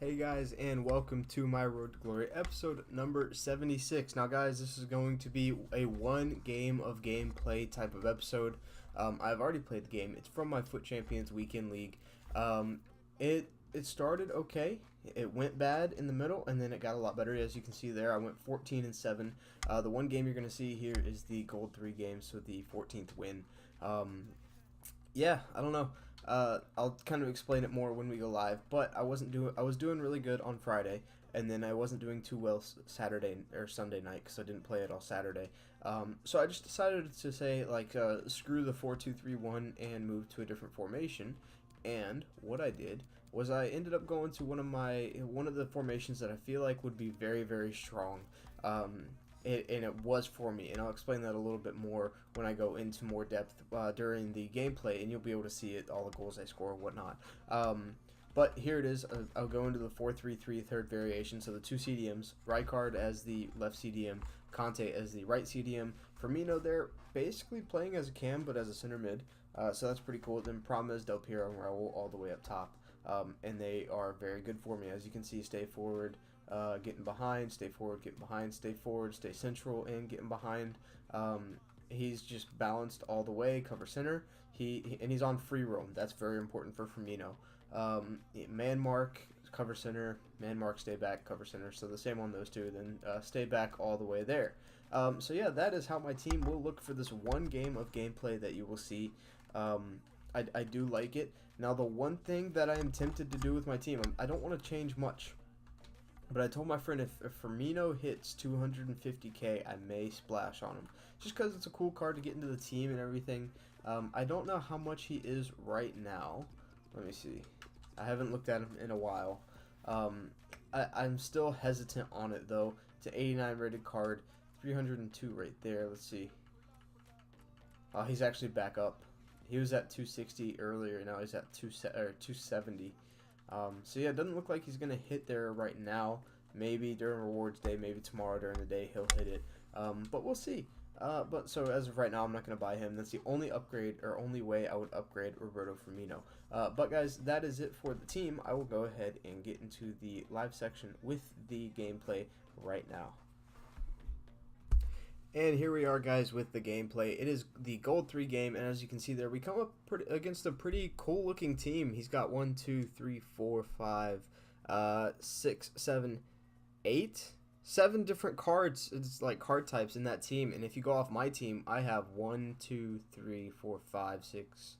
Hey guys, and welcome to my Road to Glory episode number 76. Now guys, this is going to be a one game of gameplay type of episode. I've already played the game. It's from my FUT Champions Weekend League. It started okay. It went bad in the middle, and then it got a lot better. As you can see there, I went 14-7. The one game you're going to see here is the Gold 3 game, so the 14th win. Yeah, I don't know. I'll kind of explain it more when we go live, but I was doing really good on Friday, and then I wasn't doing too well Saturday or Sunday night because I didn't play it all Saturday. So I just decided to say screw the 4-2-3-1 and move to a different formation. And what I did was I ended up going to one of the formations that I feel like would be very, very strong. And it was for me, and I'll explain that a little bit more when I go into more depth during the gameplay, and you'll be able to see it, all the goals I score and whatnot. But here it is. I'll go into the 4-3-3 third variation. So the two CDMs, Rijkaard as the left CDM, Conte as the right CDM. Firmino there, basically playing as a cam, but as a center mid. So that's pretty cool. Then Promes, Del Piero, and Raul all the way up top. And they are very good for me. As you can see, stay forward, getting behind, stay forward, getting behind, stay forward, stay central, and getting behind. He's just balanced all the way, cover center. And he's on free roam. That's very important for Firmino. Man mark, cover center, man mark, stay back, cover center. So the same on those two. Then stay back all the way there. So yeah, that is how my team will look for this one game of gameplay that you will see. I do like it. Now the one thing that I am tempted to do with my team, I don't want to change much. But I told my friend if Firmino hits 250k, I may splash on him. Just because it's a cool card to get into the team and everything. I don't know how much he is right now. Let me see. I haven't looked at him in a while. I'm still hesitant on it though. It's an 89 rated card. 302 right there. Let's see. He's actually back up. He was at 260 earlier. Now he's at 270. So yeah, it doesn't look like he's going to hit there right now. Maybe during rewards day, maybe tomorrow during the day he'll hit it. But we'll see. But so as of right now, I'm not going to buy him. That's the only upgrade or only way I would upgrade Roberto Firmino. But guys, that is it for the team. I will go ahead and get into the live section with the gameplay right now. And here we are, guys, with the gameplay. It is the Gold 3 game, and as you can see there, we come up against a pretty cool-looking team. He's got 1, 2, 3, 4, 5, 6, 7, 8, 7 different cards. It's like card types in that team, and if you go off my team, I have 1, 2, 3, 4, 5, 6,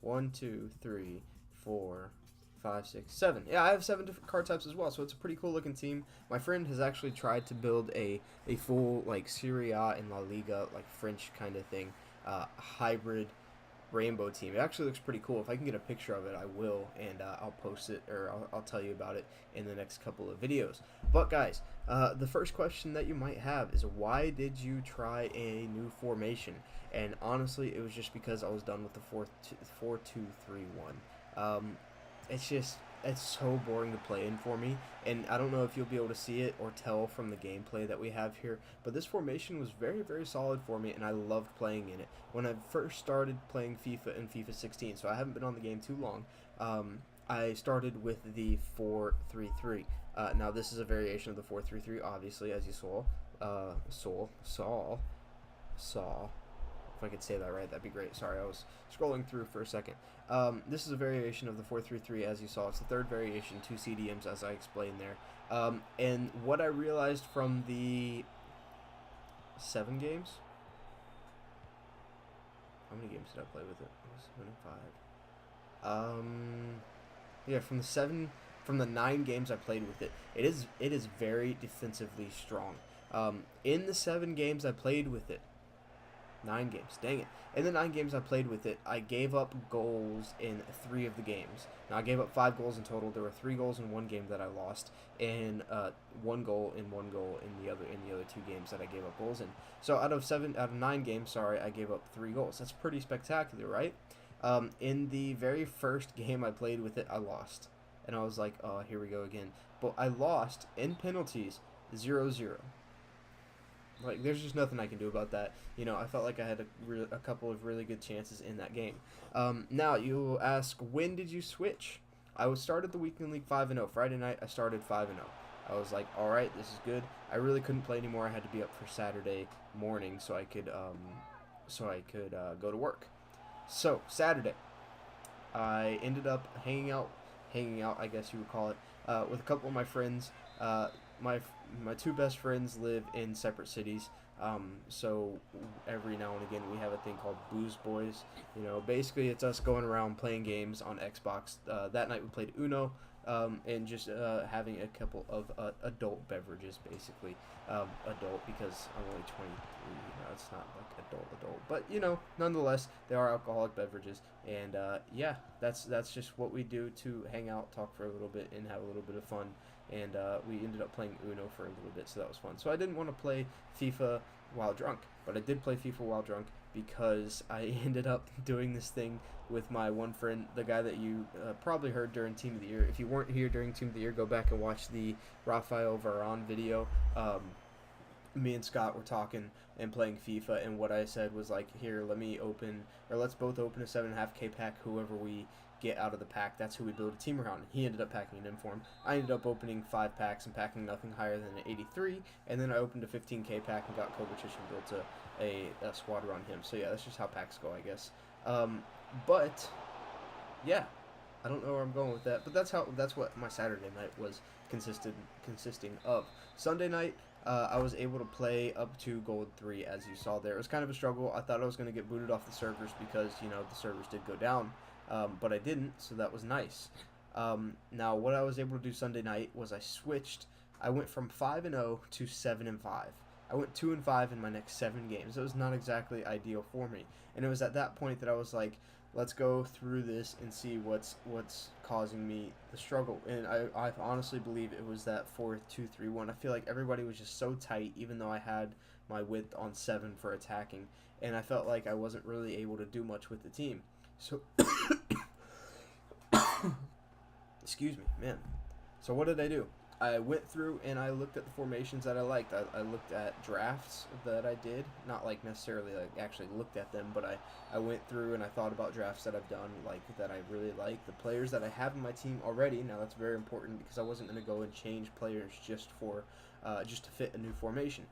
1, 2, 3, 4, 5, 6, 7. Yeah, I have 7 different card types as well, so it's a pretty cool looking team. My friend has actually tried to build a full like Serie A and La Liga like French kind of thing, hybrid rainbow team. It actually looks pretty cool. If I can get a picture of it, I will, and I'll post it, or I'll tell you about it in the next couple of videos. But guys, the first question that you might have is, why did you try a new formation? And honestly, it was just because I was done with the 4-2-3-1. It's so boring to play in for me, and I don't know if you'll be able to see it or tell from the gameplay that we have here, but this formation was very, very solid for me, and I loved playing in it. When I first started playing FIFA in FIFA 16, so I haven't been on the game too long, I started with the 4-3-3. Now this is a variation of the 4-3-3, obviously, as you saw. If I could say that right, that'd be great. Sorry, I was scrolling through for a second. This is a variation of the 4-3-3, as you saw. It's the third variation, 2 CDMs, as I explained there. And what I realized from the 7 games? How many games did I play with it? It was 7 and 5. Yeah, from the 9 games I played with it, it is very defensively strong. In the 7 games I played with it, 9 games, dang it. In the 9 games I played with it, I gave up goals in 3 of the games. Now, I gave up 5 goals in total. There were 3 goals in one game that I lost, and 1 goal in the other 2 games that I gave up goals in. So out of 9 games, I gave up 3 goals. That's pretty spectacular, right? In the very first game I played with it, I lost. And I was like, oh, here we go again. But I lost in penalties 0-0. Like, there's just nothing I can do about that. You know, I felt like I had a couple of really good chances in that game. Now, you'll ask, when did you switch? I was started the weekend league 5-0. Friday night I started 5-0. I was like, all right, this is good. I really couldn't play anymore. I had to be up for Saturday morning so I could go to work. So Saturday, I ended up hanging out, I guess you would call it, with a couple of my friends. My my two best friends live in separate cities. So every now and again we have a thing called Booze Boys. Basically it's us going around playing games on Xbox. That night we played Uno, and just having a couple of adult beverages, basically. Adult because I'm only 23. It's not like adult, but nonetheless, they are alcoholic beverages, and yeah, that's just what we do to hang out, talk for a little bit, and have a little bit of fun. And we ended up playing Uno for a little bit, so that was fun. So I didn't want to play FIFA while drunk, but I did play FIFA while drunk because I ended up doing this thing with my one friend, the guy that you probably heard during Team of the Year. If you weren't here during Team of the Year, go back and watch the Rafael Varane video. Me and Scott were talking and playing FIFA, and what I said was like, here, let's both open a 7.5K pack. Whoever we get out of the pack, that's who we build a team around. He ended up packing an inform. I ended up opening 5 packs and packing nothing higher than an 83, and then I opened a 15K pack and got Kovacic and built a squad around him. So yeah, that's just how packs go, I guess. But yeah, I don't know where I'm going with that, but that's what my Saturday night was consisting of. Sunday night, I was able to play up to Gold 3, as you saw there. It was kind of a struggle. I thought I was going to get booted off the servers because, the servers did go down, but I didn't, so that was nice. Now, what I was able to do Sunday night was I switched. I went from 5-0 to 7-5. I went 2-5 in my next 7 games. It was not exactly ideal for me, and it was at that point that I was like, let's go through this and see what's causing me the struggle. And I honestly believe it was that 4-2-3-1. I feel like everybody was just so tight, even though I had my width on 7 for attacking, and I felt like I wasn't really able to do much with the team. So, excuse me, man. So what did I do? I went through and I looked at the formations that I liked. I looked at drafts that I did, not like necessarily like actually looked at them, but I went through and I thought about drafts that I've done, like that I really like, the players that I have in my team already. Now that's very important because I wasn't going to go and change players just to fit a new formation.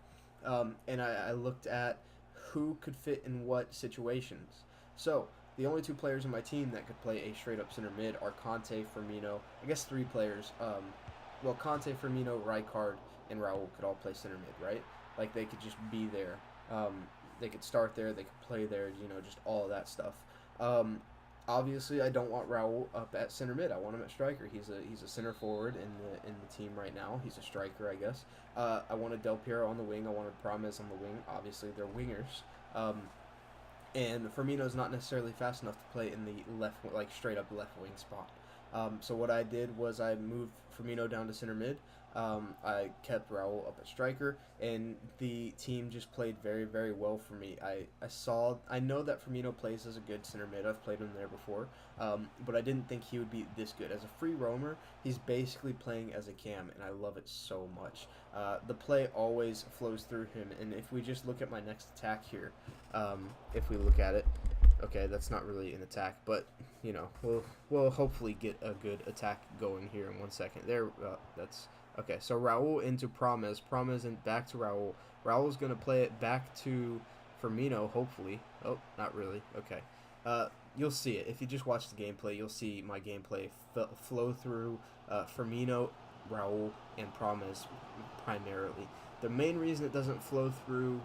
And I looked at who could fit in what situations. So the only 2 players in my team that could play a straight up center mid are Conte, Firmino. I guess 3 players. Well, Conte, Firmino, Rijkaard, and Raul could all play center mid, right? Like, they could just be there. They could start there. They could play there, just all of that stuff. Obviously, I don't want Raul up at center mid. I want him at striker. He's a center forward in the team right now. He's a striker, I guess. I wanted Del Piero on the wing. I wanted Promes on the wing. Obviously, they're wingers. And Firmino's not necessarily fast enough to play in the left, like, straight up left wing spot. So what I did was I moved Firmino down to center mid. I kept Raul up at striker, and the team just played very, very well for me. I know that Firmino plays as a good center mid. I've played him there before, but I didn't think he would be this good. As a free roamer, he's basically playing as a cam, and I love it so much. The play always flows through him, and if we just look at my next attack here, if we look at it, okay, that's not really an attack, but we'll hopefully get a good attack going here in 1 second. There, that's okay. So Raul into Promes and back to Raul. Raul's gonna play it back to Firmino, hopefully. Oh, not really. Okay. You'll see it if you just watch the gameplay. You'll see my gameplay flow through Firmino, Raul, and Promes primarily. The main reason it doesn't flow through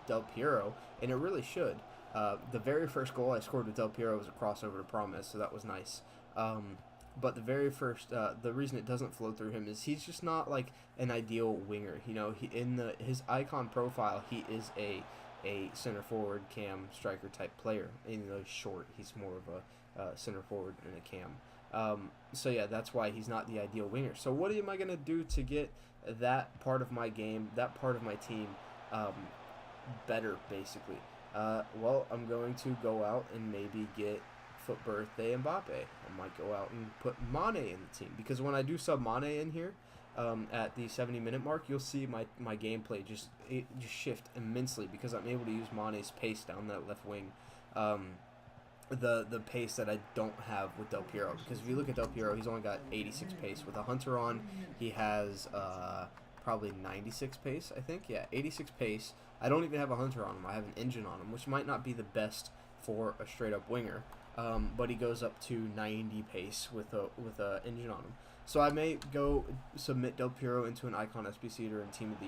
Del Piero, and it really should. The very first goal I scored with Del Piero was a crossover to Promes, so that was nice. But the very first, the reason it doesn't flow through him is he's just not like an ideal winger. His icon profile, he is a center forward, cam, striker type player. Even though he's short, he's more of a center forward and a cam. So yeah, that's why he's not the ideal winger. So what am I gonna do to get that part of my game, that part of my team, better, basically? Well, I'm going to go out and maybe get FUT Birthday Mbappe. I might go out and put Mane in the team, because when I do sub Mane in here at the 70-minute mark, you'll see my gameplay just shift immensely, because I'm able to use Mane's pace down that left wing. the pace that I don't have with Del Piero, because if you look at Del Piero, he's only got 86 pace. With a Hunter on, he has probably 96 pace, I think. Yeah, 86 pace. I don't even have a Hunter on him. I have an engine on him, which might not be the best for a straight up winger, but he goes up to 90 pace with a engine on him. So I may go submit Del Piero into an Icon SBC or in team of the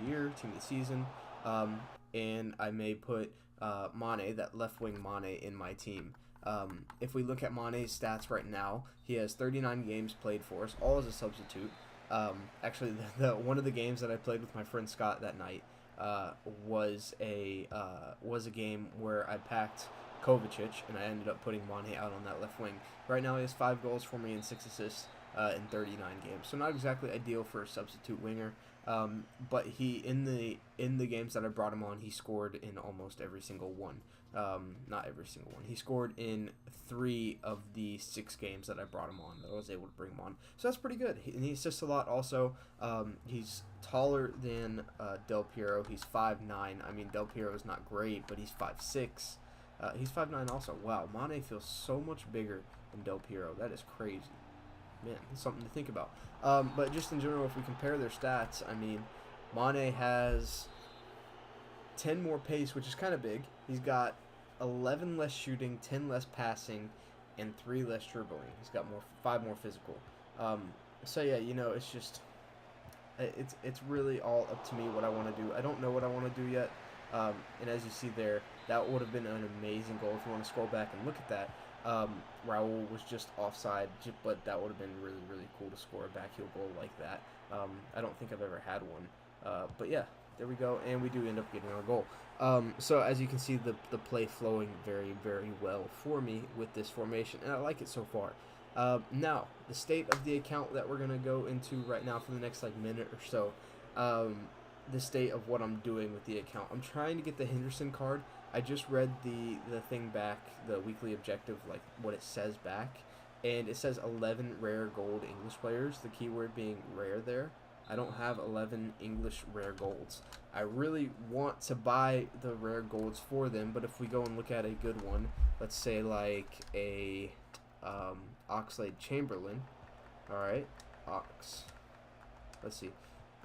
year, team of the season, and I may put Mane, that left wing Mane, in my team. If we look at Mane's stats right now, he has 39 games played for us, all as a substitute. Actually, one of the games that I played with my friend Scott that night was a game where I packed Kovacic, and I ended up putting Mane out on that left wing. Right now, he has 5 goals for me and 6 assists in 39 games. So not exactly ideal for a substitute winger. But he in the games that I brought him on, he scored in almost every single one. Not every single one. He scored in 3 of the 6 games that I brought him on, that I was able to bring him on. So that's pretty good. And he assists a lot also. He's taller than Del Piero. He's 5'9". I mean, Del Piero is not great, but he's 5'6". He's 5'9" also. Wow, Mane feels so much bigger than Del Piero. That is crazy. Man, it's something to think about. But just in general, if we compare their stats, I mean, Mane has 10 more pace, which is kind of big. He's got 11 less shooting, 10 less passing, and 3 less dribbling. He's got 5 more physical. So yeah, you know, it's just, it's really all up to me what I want to do. I don't know what I want to do yet. And as you see there, that would have been an amazing goal. If you want to scroll back and look at that, Raul was just offside, but that would have been really, really cool to score a backheel goal like that. I don't think I've ever had one. But yeah, there we go, and we do end up getting our goal. So as you can see, the play flowing very, very well for me with this formation, and I like it so far. Now, the state of the account that we're going to go into right now for the next minute or so, the state of what I'm doing with the account. I'm trying to get the Henderson card. I just read the thing back, the weekly objective, like what it says back, and it says 11 rare gold English players, the keyword being rare there. I don't have 11 English rare golds. I really want to buy the rare golds for them, but if we go and look at a good one, let's say like a Oxlade-Chamberlain, alright, let's see,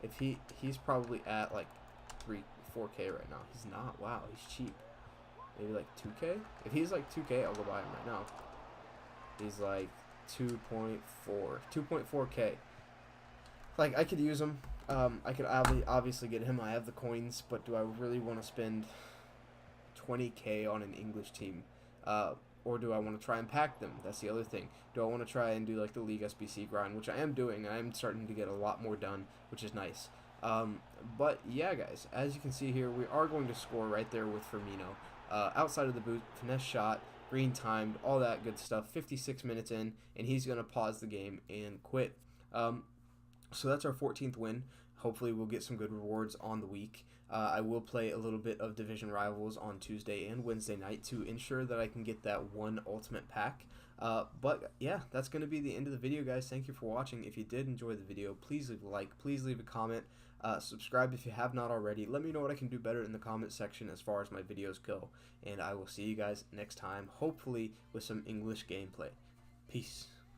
if he's probably at like 4K right now. He's not. Wow, he's cheap. Maybe like 2K? If he's like 2K, I'll go buy him right now. He's like 2.4K. Like, I could use him. I could obviously get him. I have the coins, but do I really want to spend 20K on an English team? Or do I want to try and pack them? That's the other thing. Do I want to try and do like the League SBC grind, which I am doing. I am starting to get a lot more done, which is nice. But yeah, guys, as you can see here, we are going to score right there with Firmino. Outside of the boot, finesse shot, green timed, all that good stuff. 56 minutes in, and he's going to pause the game and quit. So that's our 14th win. Hopefully we'll get some good rewards on the week. I will play a little bit of Division Rivals on Tuesday and Wednesday night to ensure that I can get that one ultimate pack. But yeah, that's going to be the end of the video, guys. Thank you for watching. If you did enjoy the video, please leave a like, please leave a comment, subscribe if you have not already. Let me know what I can do better in the comment section as far as my videos go, and I will see you guys next time, hopefully with some English gameplay. Peace.